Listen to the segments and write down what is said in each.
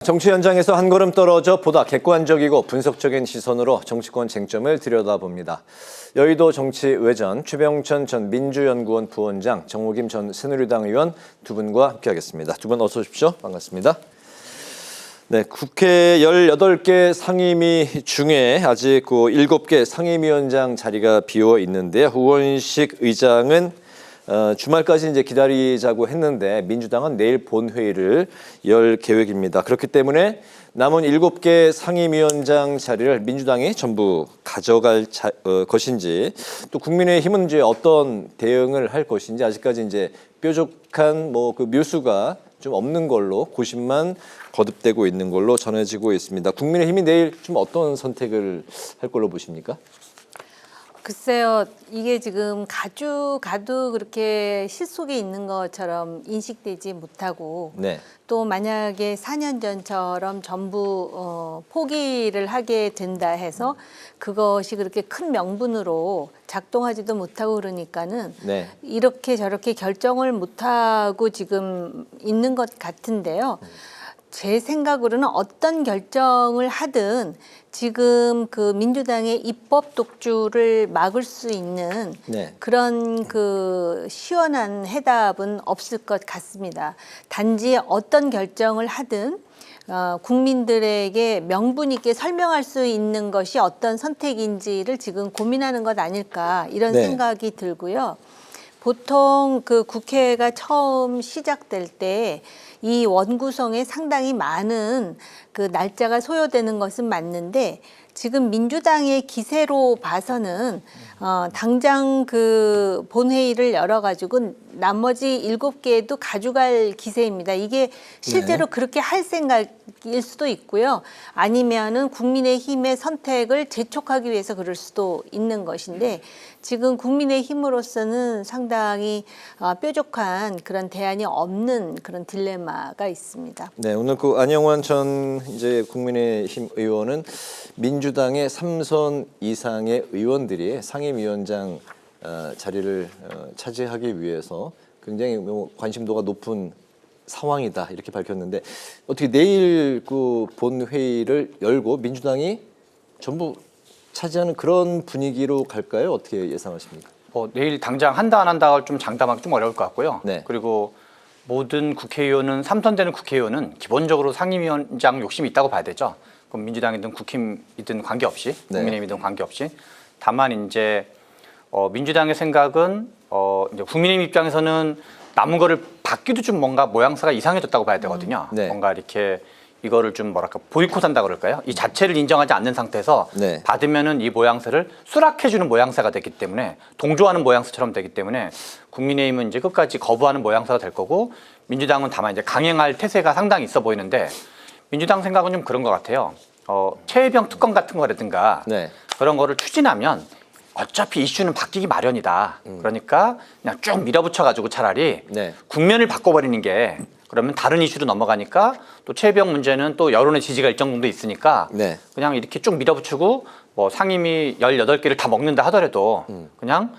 정치 현장에서 한 걸음 떨어져 보다 객관적이고 분석적인 시선으로 정치권 쟁점을 들여다봅니다. 여의도 정치외전 최병천 전 민주연구원 부원장, 정호김 전 새누리당 의원 두 분과 함께하겠습니다. 두 분 어서 오십시오. 반갑습니다. 네, 국회 18개 상임위 중에 아직 7개 상임위원장 자리가 비어 있는데요. 우원식 의장은 주말까지 이제 기다리자고 했는데 민주당은 내일 본회의를 열 계획입니다. 그렇기 때문에 남은 7개 상임위원장 자리를 민주당이 전부 가져갈 것인지, 또 국민의힘은 이제 어떤 대응을 할 것인지 아직까지 이제 뾰족한 그 묘수가 좀 없는 걸로 고심만 거듭되고 있는 걸로 전해지고 있습니다. 국민의힘이 내일 좀 어떤 선택을 할 걸로 보십니까? 글쎄요, 이게 지금 가도 그렇게 실속에 있는 것처럼 인식되지 못하고, 네. 또 만약에 4년 전처럼 전부 포기를 하게 된다 해서 그것이 그렇게 큰 명분으로 작동하지도 못하고 그러니까는 네. 이렇게 저렇게 결정을 못하고 지금 있는 것 같은데요. 제 생각으로는 어떤 결정을 하든 지금 그 민주당의 입법 독주를 막을 수 있는 네. 그런 시원한 해답은 없을 것 같습니다. 단지 어떤 결정을 하든 국민들에게 명분 있게 설명할 수 있는 것이 어떤 선택인지를 지금 고민하는 것 아닐까, 이런 네. 생각이 들고요. 보통 그 국회가 처음 시작될 때 이 원구성에 상당히 많은 그 날짜가 소요되는 것은 맞는데, 지금 민주당의 기세로 봐서는 당장 그 본회의를 열어가지고 나머지 7개도 가져갈 기세입니다. 이게 실제로 네. 그렇게 할 생각일 수도 있고요. 아니면은 국민의힘의 선택을 재촉하기 위해서 그럴 수도 있는 것인데, 지금 국민의힘으로서는 상당히 뾰족한 그런 대안이 없는 그런 딜레마가 있습니다. 네, 오늘 안영환 전 이제 국민의힘 의원은 민주당의 3선 이상의 의원들이 상임위원장 자리를 차지하기 위해서 굉장히 관심도가 높은 상황이다, 이렇게 밝혔는데, 어떻게 내일 그 본회의를 열고 민주당이 전부 차지하는 그런 분위기로 갈까요? 어떻게 예상하십니까? 내일 당장 한다 안 한다가 좀 장담하기 좀 어려울 것 같고요. 네. 그리고 모든 국회의원은, 3선되는 국회의원은 기본적으로 상임위원장 욕심이 있다고 봐야 되죠. 그럼 민주당이든 국힘이든 관계없이, 국민의힘이든 관계없이. 다만 이제 민주당의 생각은 이제 국민의힘 입장에서는 남은 거를 받기도 좀 뭔가 모양새가 이상해졌다고 봐야 되거든요. 네. 뭔가 이렇게 이거를 좀 보이콧한다 그럴까요? 이 자체를 인정하지 않는 상태에서 네. 받으면은 이 모양새를 수락해주는 모양새가 되기 때문에, 동조하는 모양새처럼 되기 때문에 국민의힘은 이제 끝까지 거부하는 모양새가 될 거고, 민주당은 다만 이제 강행할 태세가 상당히 있어 보이는데, 민주당 생각은 좀 그런 것 같아요. 최혜병 특검 같은 거라든가 네. 그런 거를 추진하면 어차피 이슈는 바뀌기 마련이다. 그러니까 그냥 쭉 밀어붙여가지고 차라리 네. 국면을 바꿔버리는 게, 그러면 다른 이슈로 넘어가니까, 또 최혜병 문제는 또 여론의 지지가 일정 정도 있으니까 네. 그냥 이렇게 쭉 밀어붙이고 상임위 18개를 다 먹는다 하더라도 그냥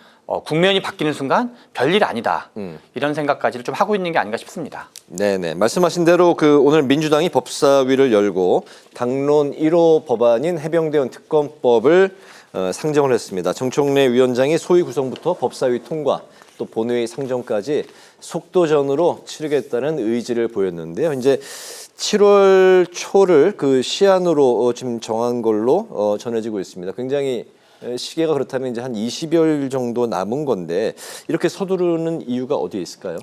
국면이 바뀌는 순간 별일 아니다. 이런 생각까지를 좀 하고 있는 게 아닌가 싶습니다. 네네, 말씀하신 대로 오늘 민주당이 법사위를 열고 당론 1호 법안인 해병대원 특검법을 상정을 했습니다. 정청래 위원장이 소위 구성부터 법사위 통과, 또 본회의 상정까지 속도전으로 치르겠다는 의지를 보였는데요. 이제 7월 초를 그 시한으로 지금 정한 걸로 전해지고 있습니다. 굉장히 시계가 그렇다면 이제 한 20여일 정도 남은 건데, 이렇게 서두르는 이유가 어디에 있을까요?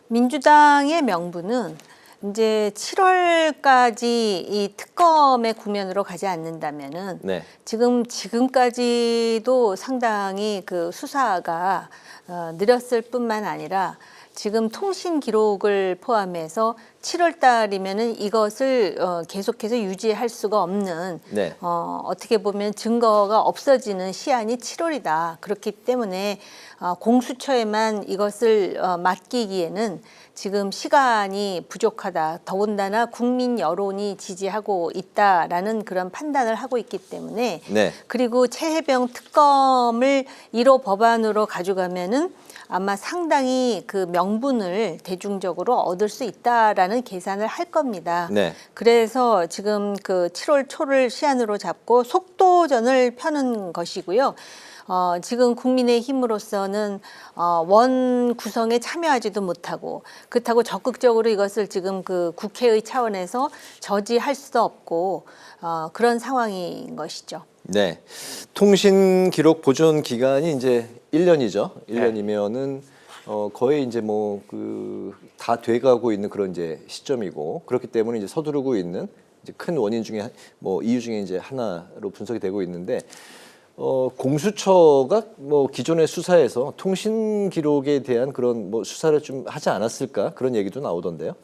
민주당의 명분은 이제 7월까지 이 특검의 국면으로 가지 않는다면은 네. 지금까지도 상당히 그 수사가 느렸을 뿐만 아니라, 지금 통신 기록을 포함해서 7월 달이면은 이것을 계속해서 유지할 수가 없는, 네. 어떻게 보면 증거가 없어지는 시한이 7월이다. 그렇기 때문에 공수처에만 이것을 맡기기에는 지금 시간이 부족하다. 더군다나 국민 여론이 지지하고 있다라는 그런 판단을 하고 있기 때문에, 네. 그리고 최혜병 특검을 1호 법안으로 가져가면은 아마 상당히 그 명분을 대중적으로 얻을 수 있다라는 정도는 계산을 할 겁니다. 네. 그래서 지금 그 7월 초를 시한으로 잡고 속도전을 펴는 것이고요. 지금 국민의힘으로서는 원 구성에 참여하지도 못하고 그렇다고 적극적으로 이것을 지금 그 국회의 차원에서 저지할 수도 없고 그런 상황인 것이죠. 네. 통신 기록 보존 기간이 이제 1년이죠. 1년이면은 거의 이제 뭐 그 다 돼가고 있는 그런 이제 시점이고 그렇기 때문에 이제 서두르고 있는 이제 큰 원인 중에 뭐 이유 중에 이제 하나로 분석이 되고 있는데 공수처가 뭐 기존의 수사에서 통신 기록에 대한 그런 뭐 수사를 좀 하지 않았을까 그런 얘기도 나오던데요.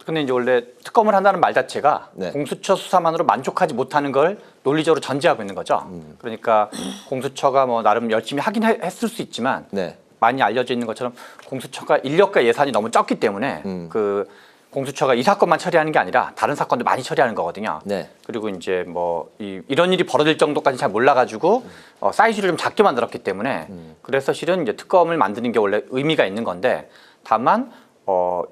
근데 이제 원래 특검을 한다는 말 자체가 네. 공수처 수사만으로 만족하지 못하는 걸 논리적으로 전제하고 있는 거죠. 그러니까 공수처가 뭐 나름 열심히 하긴 했을 수 있지만 네. 많이 알려져 있는 것처럼 공수처가 인력과 예산이 너무 적기 때문에 그 공수처가 이 사건만 처리하는 게 아니라 다른 사건도 많이 처리하는 거거든요. 네. 그리고 이제 뭐 이런 일이 벌어질 정도까지 잘 몰라가지고 사이즈를 좀 작게 만들었기 때문에 그래서 실은 이제 특검을 만드는 게 원래 의미가 있는 건데 다만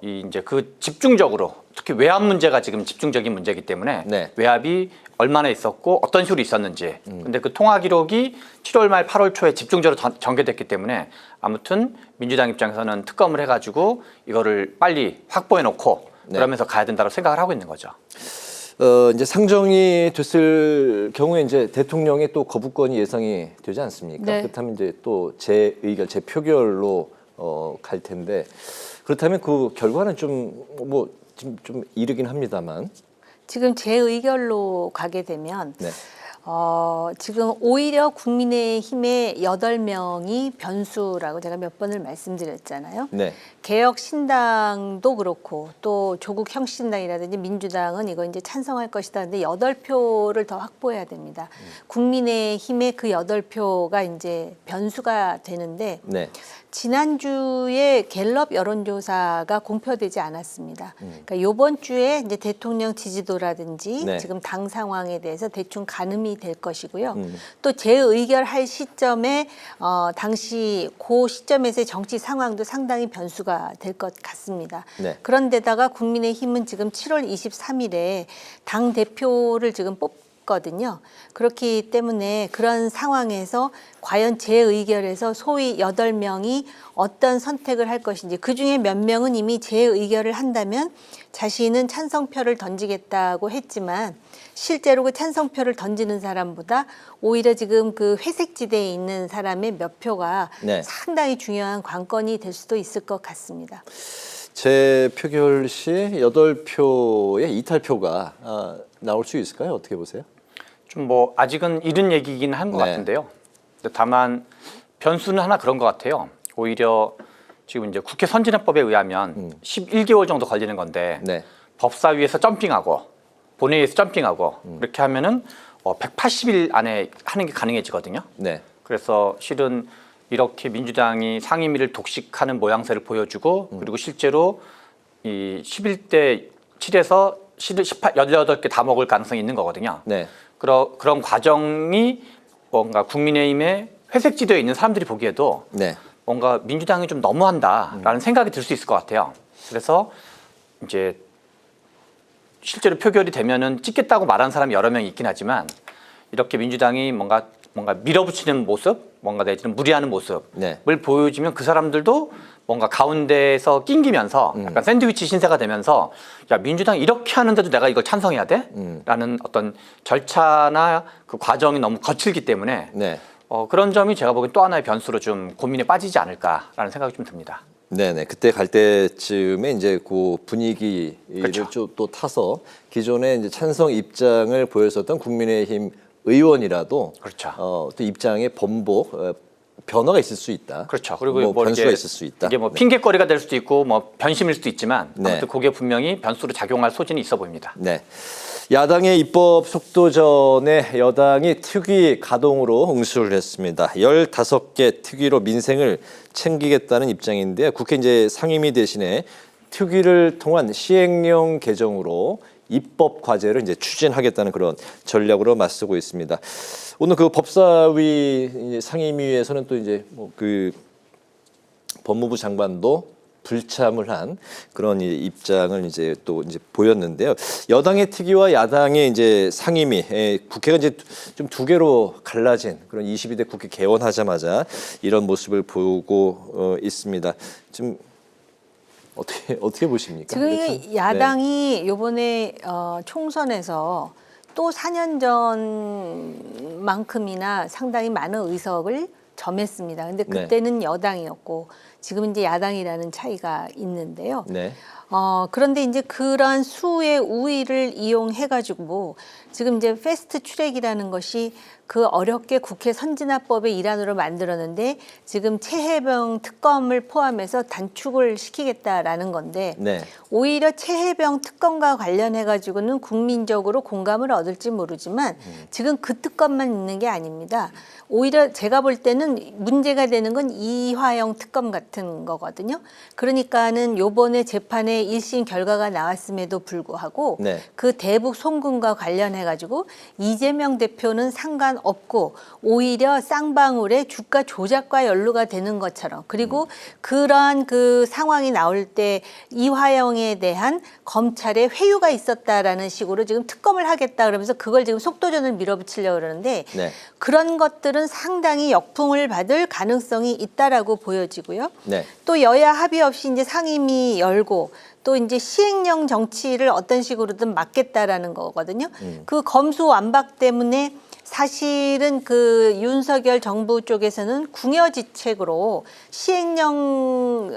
이제 그 집중적으로 특히 외압 문제가 지금 집중적인 문제이기 때문에 네. 외압이 얼마나 있었고 어떤 식으로 있었는지 근데 그 통화 기록이 7월 말 8월 초에 집중적으로 전개됐기 때문에 아무튼 민주당 입장에서는 특검을 해가지고 이거를 빨리 확보해 놓고 네. 그러면서 가야 된다고 생각을 하고 있는 거죠. 이제 상정이 됐을 경우에 이제 대통령의 또 거부권이 예상이 되지 않습니까? 네. 그렇다면 이제 또 제 의견, 제 표결로 갈 텐데 그렇다면 그 결과는 좀 뭐 좀 이르긴 합니다만. 지금 제 의견로 가게 되면 네. 지금 오히려 국민의힘의 8명이 변수라고 제가 몇 번을 말씀드렸잖아요. 네. 개혁신당도 그렇고 또 조국 혁신당이라든지 민주당은 이거 이제 찬성할 것이다. 근데 8표를 더 확보해야 됩니다. 국민의힘의 그 8표가 이제 변수가 되는데 네. 지난주에 갤럽 여론조사가 공표되지 않았습니다. 그러니까 이번 주에 이제 대통령 지지도라든지 네. 지금 당 상황에 대해서 대충 가늠이 될 것이고요. 또 재의결할 시점에 당시 그 시점에서의 정치 상황도 상당히 변수가 될 것 같습니다. 네. 그런데다가 국민의힘은 지금 7월 23일에 당 대표를 지금 뽑거든요. 그렇기 때문에 그런 상황에서 과연 재의결에서 소위 8명이 어떤 선택을 할 것인지 그중에 몇 명은 이미 재의결을 한다면 자신은 찬성표를 던지겠다고 했지만 실제로 그 찬성표를 던지는 사람보다 오히려 지금 그 회색지대에 있는 사람의 몇 표가 네. 상당히 중요한 관건이 될 수도 있을 것 같습니다. 제 표결 시 8표의 이탈표가 나올 수 있을까요? 어떻게 보세요? 좀 뭐 아직은 이른 얘기긴 한 것 네. 같은데요. 근데 다만 변수는 하나 그런 것 같아요. 오히려 지금 이제 국회 선진화법에 의하면 11개월 정도 걸리는 건데 네. 법사위에서 점핑하고 본회의에서 점핑하고 그렇게 하면은 180일 안에 하는 게 가능해지거든요. 네. 그래서 실은 이렇게 민주당이 상임위를 독식하는 모양새를 보여주고 그리고 실제로 이 11대 7에서 18, 18개 다 먹을 가능성이 있는 거거든요. 네. 그런 과정이 뭔가 국민의힘의 회색지대에 있는 사람들이 보기에도 네. 뭔가 민주당이 좀 너무한다라는 생각이 들 수 있을 것 같아요. 그래서 이제 실제로 표결이 되면은 찍겠다고 말하는 사람이 여러 명 있긴 하지만 이렇게 민주당이 뭔가 밀어붙이는 모습, 뭔가 내지는 무리하는 모습을 네. 보여주면 그 사람들도 뭔가 가운데에서 낑기면서 약간 샌드위치 신세가 되면서 야 민주당이 이렇게 하는데도 내가 이걸 찬성해야 돼? 라는 어떤 절차나 그 과정이 너무 거칠기 때문에 네. 그런 점이 제가 보기엔 또 하나의 변수로 좀 고민에 빠지지 않을까라는 생각이 좀 듭니다. 네네. 그때 갈 때쯤에 이제 그 분위기를 그렇죠. 좀 또 타서 기존에 이제 찬성 입장을 보였었던 국민의힘 의원이라도 그렇죠. 또 입장의 번복 변화가 있을 수 있다. 그렇죠. 그리고 뭐 변수가 이게, 있을 수 있다. 이게 뭐 네. 핑계거리가 될 수도 있고 뭐 변심일 수도 있지만 네. 아무튼 그게 분명히 변수로 작용할 소진이 있어 보입니다. 네. 야당의 입법 속도전에 여당이 특위 가동으로 응수를 했습니다. 15개 특위로 민생을 챙기겠다는 입장인데 국회 이제 상임위 대신에 특위를 통한 시행령 개정으로 입법 과제를 이제 추진하겠다는 그런 전략으로 맞서고 있습니다. 오늘 그 법사위 상임위에서는 또 이제 뭐 그 법무부 장관도 불참을 한 그런 입장을 이제 또 이제 보였는데요. 여당의 특위와 야당의 이제 상임위, 국회가 이제 좀 두 개로 갈라진 그런 22대 국회 개원하자마자 이런 모습을 보고 있습니다. 좀 어떻게 보십니까? 지금 이렇게? 이 야당이 요번에 총선에서 또 4년 전만큼이나 상당히 많은 의석을 점했습니다. 근데 그때는 여당이었고 지금 이제 야당이라는 차이가 있는데요. 네. 그런데 이제 그러한 수의 우위를 이용해 가지고 지금 이제 패스트 트랙이라는 것이 그 어렵게 국회 선진화법의 일환으로 만들었는데 지금 최혜병 특검을 포함해서 단축을 시키겠다라는 건데 네. 오히려 최혜병 특검과 관련해 가지고는 국민적으로 공감을 얻을지 모르지만 지금 그 특검만 있는 게 아닙니다. 오히려 제가 볼 때는 문제가 되는 건 이화영 특검 같은 거거든요. 그러니까는 요번에 재판에 1심 결과가 나왔음에도 불구하고 네. 그 대북 송금과 관련해 가지고 이재명 대표는 상관없고 오히려 쌍방울의 주가 조작과 연루가 되는 것처럼 그리고 그러한 그 상황이 나올 때 이화영에 대한 검찰의 회유가 있었다라는 식으로 지금 특검을 하겠다 그러면서 그걸 지금 속도전을 밀어붙이려고 그러는데 네. 그런 것들은 상당히 역풍을 받을 가능성이 있다라고 보여지고요. 네. 또 여야 합의 없이 이제 상임위 열고 또 이제 시행령 정치를 어떤 식으로든 막겠다라는 거거든요. 그 검수완박 때문에 사실은 그 윤석열 정부 쪽에서는 궁여지책으로 시행령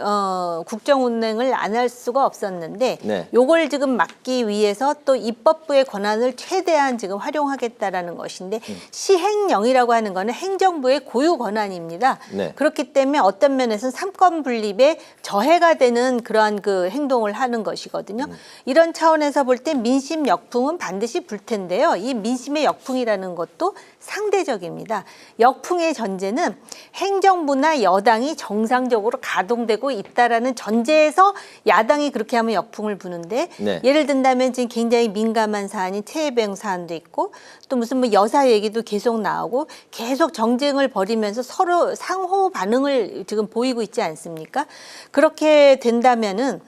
국정운행을 안 할 수가 없었는데 네. 요걸 지금 막기 위해서 또 입법부의 권한을 최대한 지금 활용하겠다라는 것인데 시행령이라고 하는 거는 행정부의 고유 권한입니다. 네. 그렇기 때문에 어떤 면에서는 삼권 분립에 저해가 되는 그러한 그 행동을 하는 것이거든요. 이런 차원에서 볼 때 민심 역풍은 반드시 불 텐데요. 이 민심의 역풍이라는 것도 상대적입니다. 역풍의 전제는 행정부나 여당이 정상적으로 가동되고 있다라는 전제에서 야당이 그렇게 하면 역풍을 부는데 네. 예를 든다면 지금 굉장히 민감한 사안인 최혜병 사안도 있고 또 무슨 뭐 여사 얘기도 계속 나오고 계속 정쟁을 벌이면서 서로 상호 반응을 지금 보이고 있지 않습니까? 그렇게 된다면은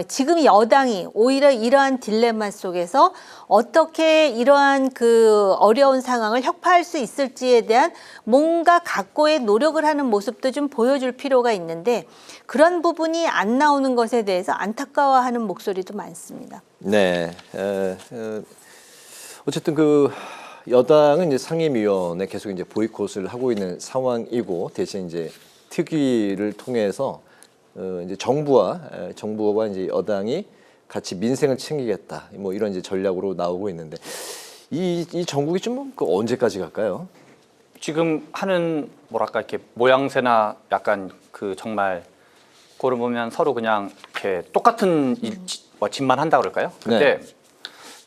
지금 여당이 오히려 이러한 딜레마 속에서 어떻게 이러한 그 어려운 상황을 혁파할 수 있을지에 대한 뭔가 각고의 노력을 하는 모습도 좀 보여줄 필요가 있는데 그런 부분이 안 나오는 것에 대해서 안타까워하는 목소리도 많습니다. 네. 어쨌든 그 여당은 이제 상임위원회 계속 이제 보이콧을 하고 있는 상황이고 대신 이제 특위를 통해서 이제 정부와 이제 여당이 같이 민생을 챙기겠다 뭐 이런 이제 전략으로 나오고 있는데 이 정국이 좀 언제까지 갈까요? 지금 하는 뭐랄까 이렇게 모양새나 약간 그 정말 그걸 보면 서로 그냥 이렇게 똑같은 짓만 한다 그럴까요? 근데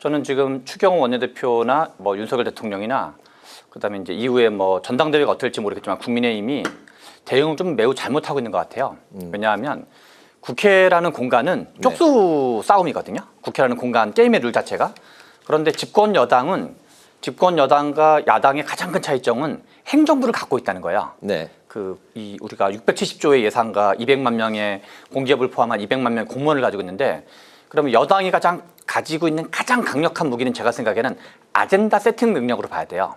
저는 지금 추경호 원내대표나 뭐 윤석열 대통령이나 그다음에 이제 이후에 뭐 전당대회가 어떨지 모르겠지만 국민의힘이 대응을 좀 매우 잘못하고 있는 것 같아요. 왜냐하면 국회라는 공간은 쪽수 싸움이거든요. 국회라는 공간 게임의 룰 자체가. 그런데 집권 여당은 집권 여당과 야당의 가장 큰 차이점은 행정부를 갖고 있다는 거예요. 네. 우리가 670조의 예산과 200만 명의 공기업을 포함한 200만 명의 공무원을 가지고 있는데 그러면 여당이 가지고 있는 가장 강력한 무기는 제가 생각에는 아젠다 세팅 능력으로 봐야 돼요.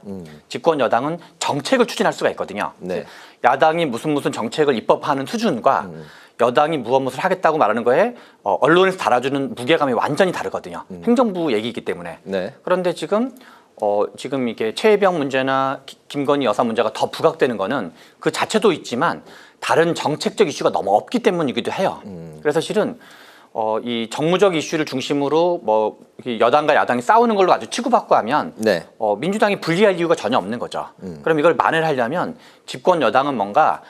집권 여당은 정책을 추진할 수가 있거든요. 네. 야당이 무슨 정책을 입법하는 수준과 여당이 무엇을 하겠다고 말하는 거에 언론에서 달아주는 무게감이 완전히 다르거든요. 행정부 얘기이기 때문에. 네. 그런데 지금 이게 최혜병 문제나 김건희 여사 문제가 더 부각되는 거는 그 자체도 있지만 다른 정책적 이슈가 너무 없기 때문이기도 해요. 그래서 실은 이 정무적 이슈를 중심으로 뭐 여당과 야당이 싸우는 걸로 아주 치고받고 하면 네. 민주당이 불리할 이유가 전혀 없는 거죠. 그럼 이걸 만회하려면 집권 여당은 뭔가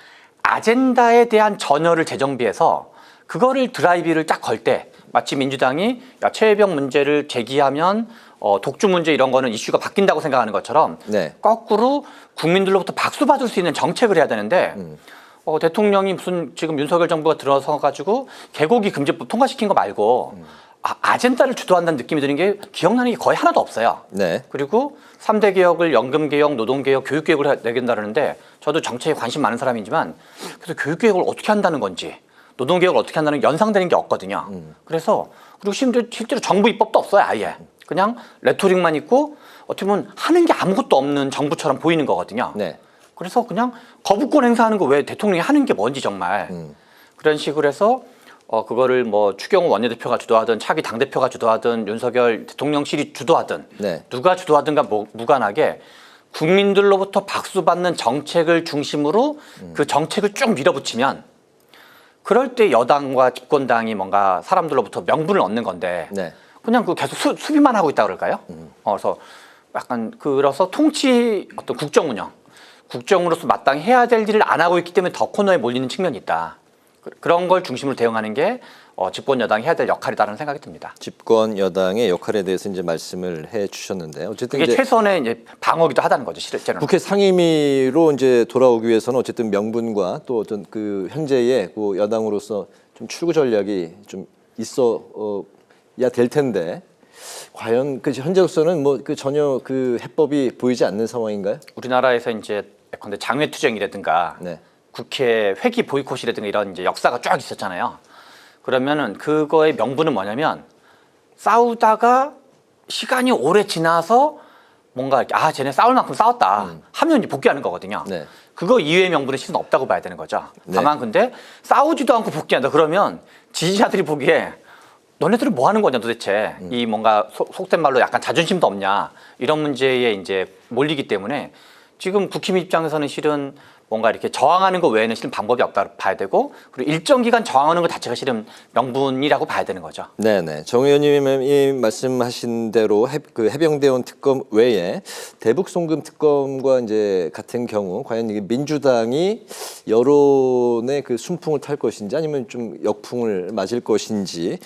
아젠다에 대한 전열을 재정비해서 그거를 드라이브를 딱 걸 때 마치 민주당이 최혜병 문제를 제기하면 독주 문제 이런 거는 이슈가 바뀐다고 생각하는 것처럼 네. 거꾸로 국민들로부터 박수 받을 수 있는 정책을 해야 되는데 대통령이 무슨 지금 윤석열 정부가 들어서 가지고 개고기 금지법 통과시킨 거 말고 아젠다를 주도한다는 느낌이 드는 게 기억나는 게 거의 하나도 없어요. 네. 그리고 3대 개혁을 연금개혁, 노동개혁, 교육개혁을 내겠다는데 저도 정책에 관심 많은 사람이지만 그래서 교육개혁을 어떻게 한다는 건지 노동개혁을 어떻게 한다는 게 연상되는 게 없거든요. 그래서 그리고 실제로 정부 입법도 없어요, 아예. 그냥 레토릭만 있고 어떻게 보면 하는 게 아무것도 없는 정부처럼 보이는 거거든요. 네. 그래서 그냥 거부권 행사하는 거 왜 대통령이 하는 게 뭔지 정말 그런 식으로 해서 그거를 뭐 추경호 원내대표가 주도하든 차기 당대표가 주도하든 윤석열 대통령실이 주도하든 네. 누가 주도하든가 무관하게 국민들로부터 박수받는 정책을 중심으로 그 정책을 쭉 밀어붙이면 그럴 때 여당과 집권당이 뭔가 사람들로부터 명분을 얻는 건데 네. 그냥 그 계속 수비만 하고 있다 그럴까요? 그래서 약간 그래서 통치 어떤 국정으로서 마땅히 해야 될 일을 안 하고 있기 때문에 더 코너에 몰리는 측면이 있다. 그런 걸 중심으로 대응하는 게 집권 여당이 해야 될 역할이다라는 생각이 듭니다. 집권 여당의 역할에 대해서 이제 말씀을 해 주셨는데 어쨌든 그게 이제 최선의 이제 방어기도 하다는 거죠, 실제로는. 국회 상임위로 이제 돌아오기 위해서는 어쨌든 명분과 또 어떤 그 현재의 그 여당으로서 좀 출구 전략이 좀 있어야 될 텐데 과연 그 현재로서는 뭐 그 전혀 그 해법이 보이지 않는 상황인가요? 우리나라에서 이제 예컨대 장외투쟁이라든가 네. 국회 회기 보이콧이라든가 이런 이제 역사가 쫙 있었잖아요. 그러면은 그거의 명분은 뭐냐면 싸우다가 시간이 오래 지나서 뭔가 이렇게 쟤네 싸울 만큼 싸웠다 하면 이제 복귀하는 거거든요. 네. 그거 이외의 명분은 실은 없다고 봐야 되는 거죠. 네. 다만 근데 싸우지도 않고 복귀한다 그러면 지지자들이 보기에 너네들은 뭐 하는 거냐 도대체 이 뭔가 속된 말로 약간 자존심도 없냐 이런 문제에 이제 몰리기 때문에 지금 국힘 입장에서는 실은 뭔가 이렇게 저항하는 것 외에는 실은 방법이 없다 봐야 되고 그리고 일정 기간 저항하는 것 자체가 실은 명분이라고 봐야 되는 거죠. 네네. 정 의원님이 말씀하신 대로 그 해병대원 특검 외에 대북 송금 특검과 이제 같은 경우 과연 이게 민주당이 여론의 그 순풍을 탈 것인지 아니면 좀 역풍을 맞을 것인지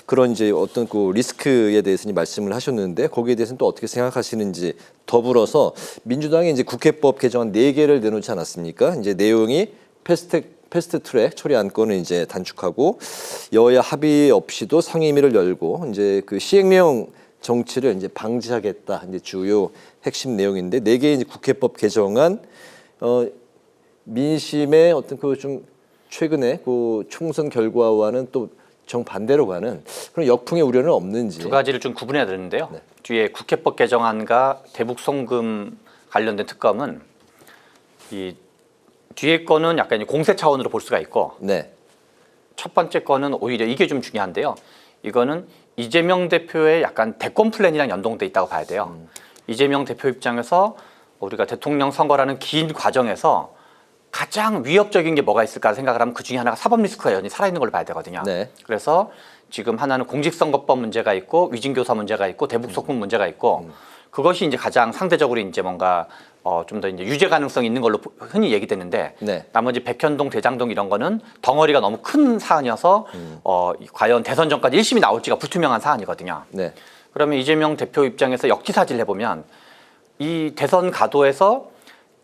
그런 이제 어떤 그 리스크에 대해서 말씀을 하셨는데 거기에 대해서는 또 어떻게 생각하시는지 더불어서 민주당이 이제 국회법 개정안 4개를 내놓지 않았습니까? 이제 내용이 패스트트랙 처리 안건을 이제 단축하고 여야 합의 없이도 상임위를 열고 이제 그 시행령 정치를 이제 방지하겠다 이제 주요 핵심 내용인데 4개의 이제 국회법 개정안 민심의 어떤 그 좀 최근에 그 총선 결과와는 또 정반대로 가는 그런 역풍의 우려는 없는지 두 가지를 좀 구분해야 되는데요. 네. 뒤에 국회법 개정안과 대북 송금 관련된 특검은 이 뒤에 거는 약간 공세 차원으로 볼 수가 있고 네. 첫 번째 거는 오히려 이게 좀 중요한데요. 이거는 이재명 대표의 약간 대권 플랜이랑 연동돼 있다고 봐야 돼요. 이재명 대표 입장에서 우리가 대통령 선거라는 긴 과정에서 가장 위협적인 게 뭐가 있을까 생각을 하면 그 중에 하나가 사법 리스크가 여전히 살아있는 걸로 봐야 되거든요. 네. 그래서 지금 하나는 공직선거법 문제가 있고 위증교사 문제가 있고 대북 송금 문제가 있고 그것이 이제 가장 상대적으로 이제 뭔가 좀 더 이제 유죄 가능성이 있는 걸로 흔히 얘기되는데 네. 나머지 백현동, 대장동 이런 거는 덩어리가 너무 큰 사안이어서 과연 대선 전까지 1심이 나올지가 불투명한 사안이거든요. 네. 그러면 이재명 대표 입장에서 역지사지를 해보면 이 대선 가도에서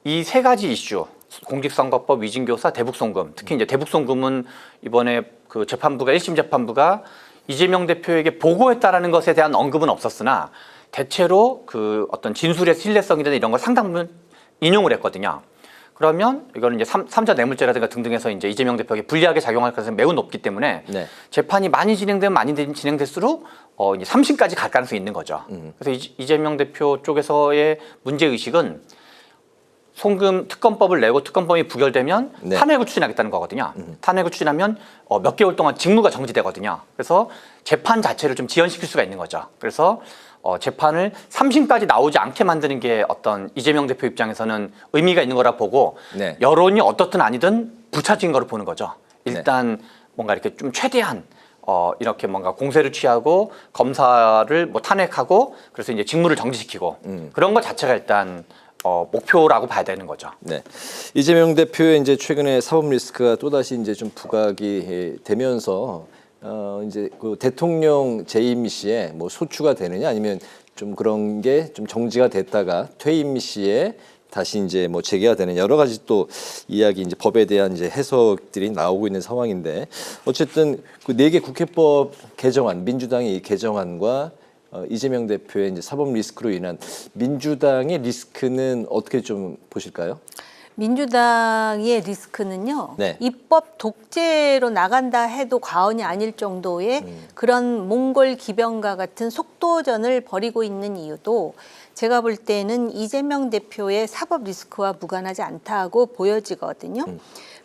이 세 가지 이슈 공직선거법, 위증교사, 대북송금 특히 이제 대북송금은 이번에 그 재판부가 1심 재판부가 이재명 대표에게 보고했다라는 것에 대한 언급은 없었으나 대체로 그 어떤 진술의 신뢰성이나 이런 걸 상당 부분 인용을 했거든요. 그러면 이거는 이제 3자 뇌물죄라든가 등등해서 이제 이재명 대표에게 불리하게 작용할 가능성이 매우 높기 때문에 네. 재판이 많이 진행되면 많이 진행될수록 이제 3심까지 갈 가능성이 있는 거죠. 그래서 이재명 대표 쪽에서의 문제 의식은 송금 특검법을 내고 특검법이 부결되면 네. 탄핵을 추진하겠다는 거거든요. 탄핵을 추진하면 몇 개월 동안 직무가 정지되거든요. 그래서 재판 자체를 좀 지연시킬 수가 있는 거죠. 그래서 재판을 3심까지 나오지 않게 만드는 게 어떤 이재명 대표 입장에서는 의미가 있는 거라 보고 네. 여론이 어떻든 아니든 부차진 거로 보는 거죠. 일단 뭔가 이렇게 좀 최대한 이렇게 뭔가 공세를 취하고 검사를 뭐 탄핵하고 그래서 이제 직무를 정지시키고 그런 것 자체가 일단 목표라고 봐야 되는 거죠. 네. 이재명 대표의 이제 최근에 사법 리스크가 또다시 이제 좀 부각이 되면서 이제 그 대통령 재임 시에 뭐 소추가 되느냐 아니면 좀 그런 게 좀 정지가 됐다가 퇴임 시에 다시 이제 뭐 재개가 되는 여러 가지 또 이야기 이제 법에 대한 이제 해석들이 나오고 있는 상황인데 어쨌든 그 4개 국회법 개정안 민주당의 이 개정안과 이재명 대표의 이제 사법 리스크로 인한 민주당의 리스크는 어떻게 좀 보실까요? 민주당의 리스크는요. 네. 입법 독재로 나간다 해도 과언이 아닐 정도의 그런 몽골 기병과 같은 속도전을 벌이고 있는 이유도 제가 볼 때는 이재명 대표의 사법 리스크와 무관하지 않다고 보여지거든요.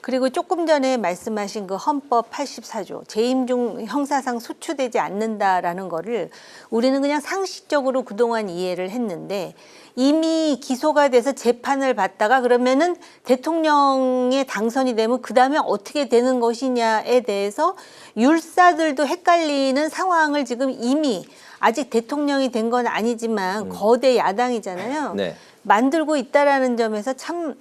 그리고 조금 전에 말씀하신 그 헌법 84조 재임 중 형사상 소추되지 않는다라는 거를 우리는 그냥 상식적으로 그동안 이해를 했는데 이미 기소가 돼서 재판을 받다가 그러면은 대통령에 당선이 되면 그 다음에 어떻게 되는 것이냐에 대해서 율사들도 헷갈리는 상황을 지금 이미 아직 대통령이 된 건 아니지만 거대 야당이잖아요. 네. 만들고 있다라는 점에서 참,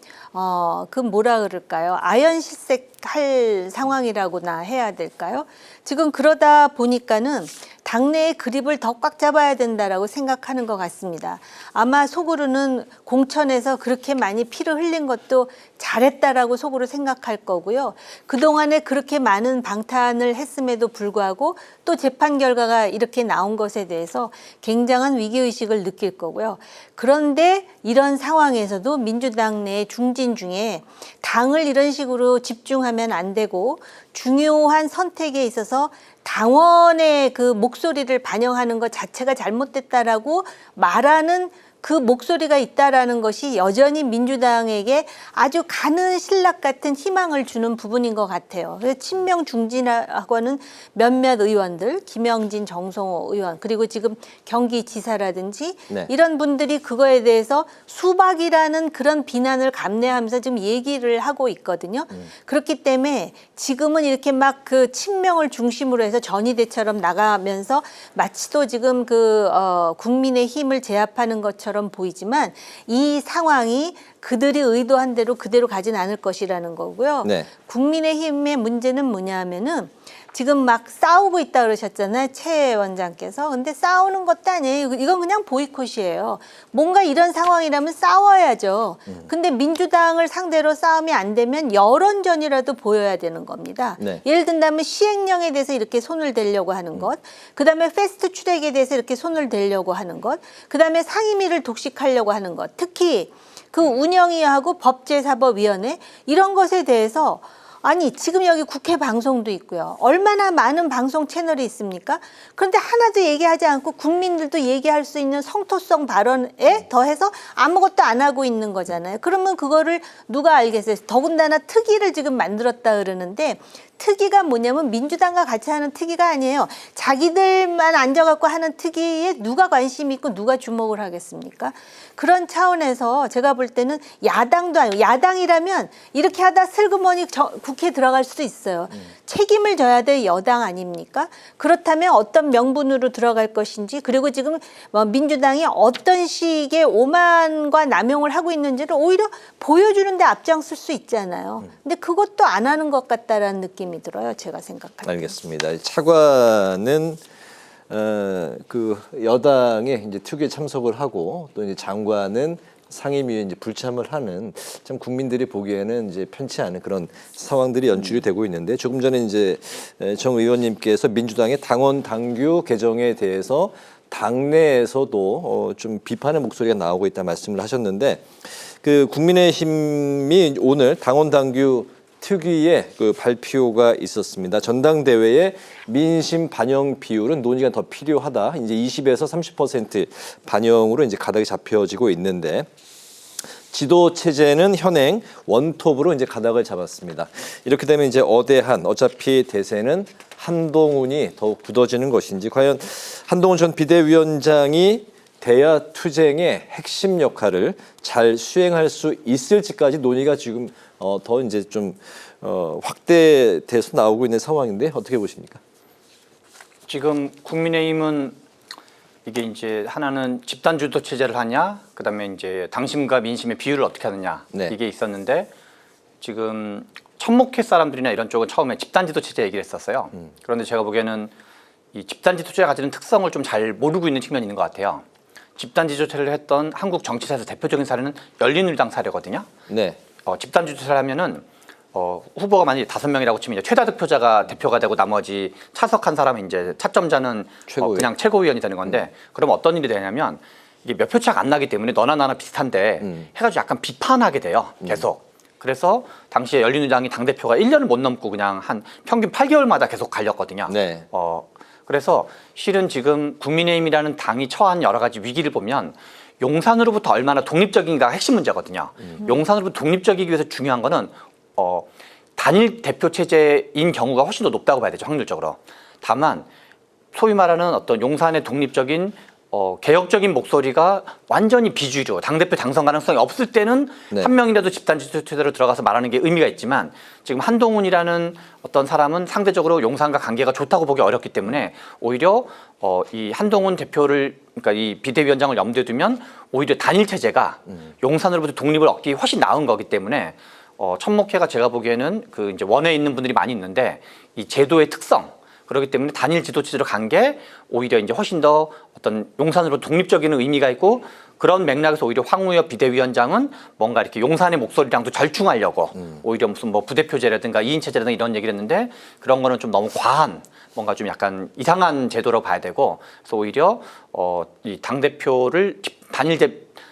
그 뭐라 그럴까요? 아연실색할 상황이라고나 해야 될까요? 지금 그러다 보니까는 당내의 그립을 더 꽉 잡아야 된다라고 생각하는 것 같습니다. 아마 속으로는 공천에서 그렇게 많이 피를 흘린 것도 잘했다라고 속으로 생각할 거고요. 그동안에 그렇게 많은 방탄을 했음에도 불구하고 또 재판 결과가 이렇게 나온 것에 대해서 굉장한 위기의식을 느낄 거고요. 그런데 이런 상황에서도 민주당 내 중진 중에 당을 이런 식으로 집중하면 안 되고 중요한 선택에 있어서 당원의 그 목소리를 반영하는 것 자체가 잘못됐다라고 말하는 그 목소리가 있다라는 것이 여전히 민주당에게 아주 가는 신락 같은 희망을 주는 부분인 것 같아요. 그래서 친명 중진하고는 몇몇 의원들, 김영진, 정성호 의원, 그리고 지금 경기지사라든지 네. 이런 분들이 그거에 대해서 수박이라는 그런 비난을 감내하면서 지금 얘기를 하고 있거든요. 그렇기 때문에 지금은 이렇게 막 그 친명을 중심으로 해서 전위대처럼 나가면서 마치 또 지금 국민의 힘을 제압하는 것처럼 보이지만 이 상황이 그들이 의도한 대로 그대로 가진 않을 것이라는 거고요. 네. 국민의힘의 문제는 뭐냐 하면은 지금 막 싸우고 있다 그러셨잖아요. 최 원장께서. 근데 싸우는 것도 아니에요. 이건 그냥 보이콧이에요. 뭔가 이런 상황이라면 싸워야죠. 근데 민주당을 상대로 싸움이 안 되면 여론전이라도 보여야 되는 겁니다. 네. 예를 든다면 시행령에 대해서 이렇게 손을 대려고 하는 것, 그다음에 패스트 트랙에 대해서 이렇게 손을 대려고 하는 것, 그다음에 상임위를 독식하려고 하는 것, 특히 그 운영위하고 법제사법위원회 이런 것에 대해서 아니 지금 여기 국회 방송도 있고요. 얼마나 많은 방송 채널이 있습니까? 그런데 하나도 얘기하지 않고 국민들도 얘기할 수 있는 성토성 발언에 더해서 아무것도 안 하고 있는 거잖아요. 그러면 그거를 누가 알겠어요? 더군다나 특위를 지금 만들었다 그러는데 특위가 뭐냐면 민주당과 같이 하는 특위가 아니에요. 자기들만 앉아갖고 하는 특위에 누가 관심이 있고 누가 주목을 하겠습니까? 그런 차원에서 제가 볼 때는 야당도 아니고 야당이라면 이렇게 하다 슬그머니 국회에 들어갈 수도 있어요. 책임을 져야 될 여당 아닙니까? 그렇다면 어떤 명분으로 들어갈 것인지 그리고 지금 민주당이 어떤 식의 오만과 남용을 하고 있는지를 오히려 보여주는 데 앞장설 수 있잖아요. 근데 그것도 안 하는 것 같다라는 느낌이 들어요. 제가 생각할 때. 알겠습니다. 차관은 그 여당의 이제 특위에 참석을 하고 또 이제 장관은 상임위에 이제 불참을 하는 참 국민들이 보기에는 이제 편치 않은 그런 상황들이 연출이 되고 있는데 조금 전에 이제 정 의원님께서 민주당의 당원 당규 개정에 대해서 당내에서도 좀 비판의 목소리가 나오고 있다 말씀을 하셨는데 그 국민의힘이 오늘 당원 당규 특위의 그 발표가 있었습니다. 전당대회의 민심 반영 비율은 논의가 더 필요하다. 이제 20에서 30% 반영으로 이제 가닥이 잡혀지고 있는데 지도 체제는 현행 원톱으로 이제 가닥을 잡았습니다. 이렇게 되면 이제 어차피 대세는 한동훈이 더욱 굳어지는 것인지 과연 한동훈 전 비대위원장이 대야 투쟁의 핵심 역할을 잘 수행할 수 있을지까지 논의가 지금 더 이제 좀 확대돼서 나오고 있는 상황인데 어떻게 보십니까? 지금 국민의힘은 이게 이제 하나는 집단 주도 체제를 하냐, 그다음에 이제 당심과 민심의 비율을 어떻게 하느냐 네. 이게 있었는데 지금 천목회 사람들이나 이런 쪽은 처음에 집단 지도 체제 얘기를 했었어요. 그런데 제가 보기에는 이 집단 지도 체제가 가지는 특성을 좀 잘 모르고 있는 측면이 있는 것 같아요. 집단 지도체를 했던 한국 정치사에서 대표적인 사례는 열린우리당 사례거든요. 네. 집단 지도체를 하면은 후보가 만약에 5명이라고 치면 이제 최다 득표자가 대표가 되고 나머지 차석한 사람은 이제 차점자는 그냥 최고위원이 되는 건데 그럼 어떤 일이 되냐면 이게 몇 표 차가 안 나기 때문에 너나 나나 비슷한데 해가지고 약간 비판하게 돼요. 계속. 그래서 당시에 열린우리당이 당대표가 1년을 못 넘고 그냥 한 평균 8개월마다 계속 갈렸거든요. 네. 그래서 실은 지금 국민의힘이라는 당이 처한 여러 가지 위기를 보면 용산으로부터 얼마나 독립적인가가 핵심 문제거든요. 용산으로부터 독립적이기 위해서 중요한 거는 단일 대표 체제인 경우가 훨씬 더 높다고 봐야 되죠, 확률적으로. 다만 소위 말하는 어떤 용산의 독립적인 개혁적인 목소리가 완전히 비주류, 당대표 당선 가능성이 없을 때는 네. 한 명이라도 집단지도 체제로 들어가서 말하는 게 의미가 있지만 지금 한동훈이라는 어떤 사람은 상대적으로 용산과 관계가 좋다고 보기 어렵기 때문에 오히려 이 한동훈 대표를, 그러니까 이 비대위원장을 염두에 두면 오히려 단일 체제가 용산으로부터 독립을 얻기 훨씬 나은 거기 때문에 천목회가 제가 보기에는 그 이제 원에 있는 분들이 많이 있는데 이 제도의 특성, 그렇기 때문에 단일 지도 체제로 간 게 오히려 이제 훨씬 더 어떤 용산으로 독립적인 의미가 있고, 그런 맥락에서 오히려 황우엽 비대위원장은 뭔가 이렇게 용산의 목소리랑도 절충하려고 오히려 무슨 뭐 부대표제라든가 2인 체제라든가 이런 얘기를 했는데, 그런 거는 좀 너무 과한, 뭔가 좀 약간 이상한 제도로 봐야 되고, 그래서 오히려 이 당대표를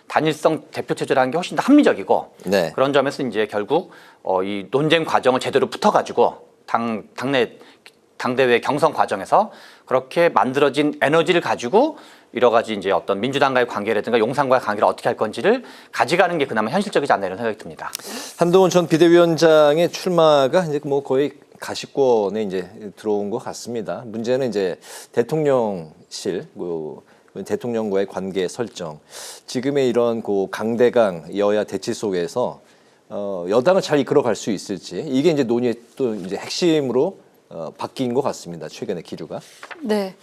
단일성 대표 체제로 하는 게 훨씬 더 합리적이고, 네. 그런 점에서 이제 결국 이 논쟁 과정을 제대로 붙어가지고 당대회 경선 과정에서 그렇게 만들어진 에너지를 가지고 여러 가지 이제 어떤 민주당과의 관계라든가 용산과의 관계를 어떻게 할 건지를 가져가는 게 그나마 현실적이지 않나 이런 생각이 듭니다. 한동훈 전 비대위원장의 출마가 이제 뭐 거의 가시권에 이제 들어온 것 같습니다. 문제는 이제 대통령실, 대통령과의 관계 설정, 지금의 이런 그 강대강 여야 대치 속에서 여당을 잘 이끌어갈 수 있을지, 이게 이제 논의의 또 이제 핵심으로 바뀐 것 같습니다. 최근의 기류가. 네.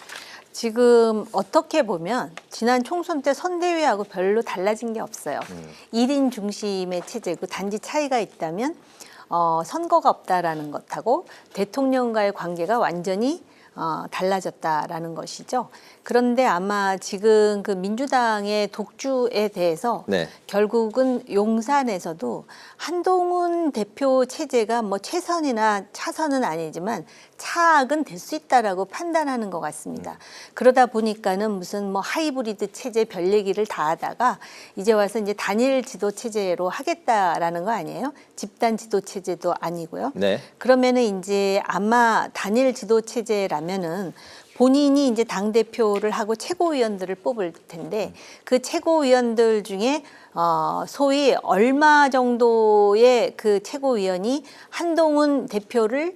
지금 어떻게 보면 지난 총선 때 선대위하고 별로 달라진 게 없어요. 1인 중심의 체제고, 단지 차이가 있다면 선거가 없다라는 것하고 대통령과의 관계가 완전히 달라졌다라는 것이죠. 그런데 아마 지금 그 민주당의 독주에 대해서 네. 결국은 용산에서도 한동훈 대표 체제가 뭐 최선이나 차선은 아니지만 차악은 될 수 있다라고 판단하는 것 같습니다. 그러다 보니까는 무슨 뭐 하이브리드 체제 별 얘기를 다 하다가 이제 와서 이제 단일 지도 체제로 하겠다라는 거 아니에요? 집단 지도 체제도 아니고요. 네. 그러면은 이제 아마 단일 지도 체제라면은 본인이 이제 당대표를 하고 최고위원들을 뽑을 텐데, 그 최고위원들 중에 소위 얼마 정도의 그 최고위원이 한동훈 대표를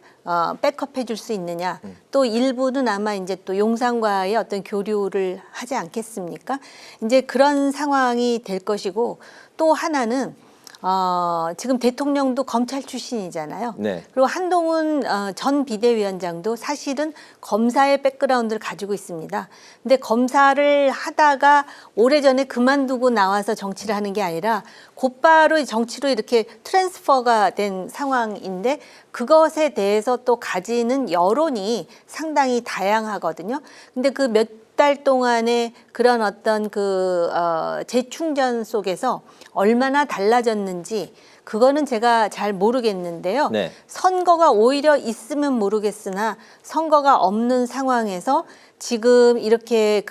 백업해 줄 수 있느냐. 또 일부는 아마 이제 또 용산과의 어떤 교류를 하지 않겠습니까? 이제 그런 상황이 될 것이고, 또 하나는 지금 대통령도 검찰 출신이잖아요. 네. 그리고 한동훈 전 비대위원장도 사실은 검사의 백그라운드를 가지고 있습니다. 근데 검사를 하다가 오래전에 그만두고 나와서 정치를 하는 게 아니라 곧바로 정치로 이렇게 트랜스퍼가 된 상황인데, 그것에 대해서 또 가지는 여론이 상당히 다양하거든요. 근데 그 몇 달 동안의 그런 어떤 그 재충전 속에서 얼마나 달라졌는지 그거는 제가 잘 모르겠는데요. 네. 선거가 오히려 있으면 모르겠으나 선거가 없는 상황에서 지금 이렇게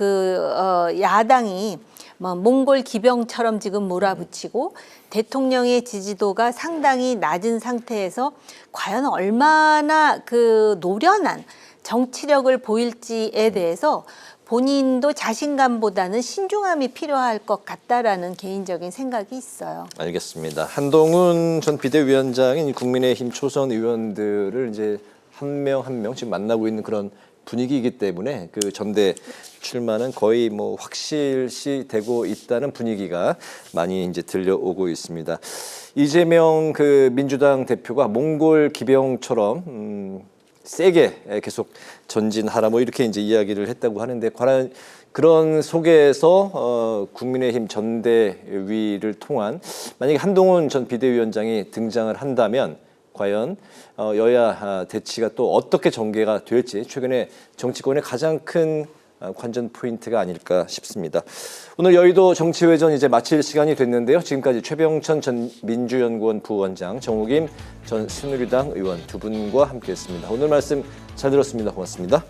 야당이 뭐 몽골 기병처럼 지금 몰아붙이고 대통령의 지지도가 상당히 낮은 상태에서 과연 얼마나 그 노련한 정치력을 보일지에 대해서 본인도 자신감보다는 신중함이 필요할 것 같다라는 개인적인 생각이 있어요. 알겠습니다. 한동훈 전 비대위원장인 국민의힘 초선 의원들을 이제 한 명 한 명 지금 만나고 있는 그런 분위기이기 때문에 그 전대 출마는 거의 뭐 확실시 되고 있다는 분위기가 많이 이제 들려오고 있습니다. 이재명 그 민주당 대표가 몽골 기병처럼 세게 계속 전진하라 뭐 이렇게 이제 이야기를 했다고 하는데, 과연 그런 속에서 국민의힘 전대위를 통한 만약에 한동훈 전 비대위원장이 등장을 한다면 과연 여야 대치가 또 어떻게 전개가 될지 최근에 정치권의 가장 큰 관전 포인트가 아닐까 싶습니다. 오늘 여의도 정치회전 이제 마칠 시간이 됐는데요. 지금까지 최병천 전 민주연구원 부원장, 정우김 전 새누리당 의원 두 분과 함께했습니다. 오늘 말씀 잘 들었습니다. 고맙습니다.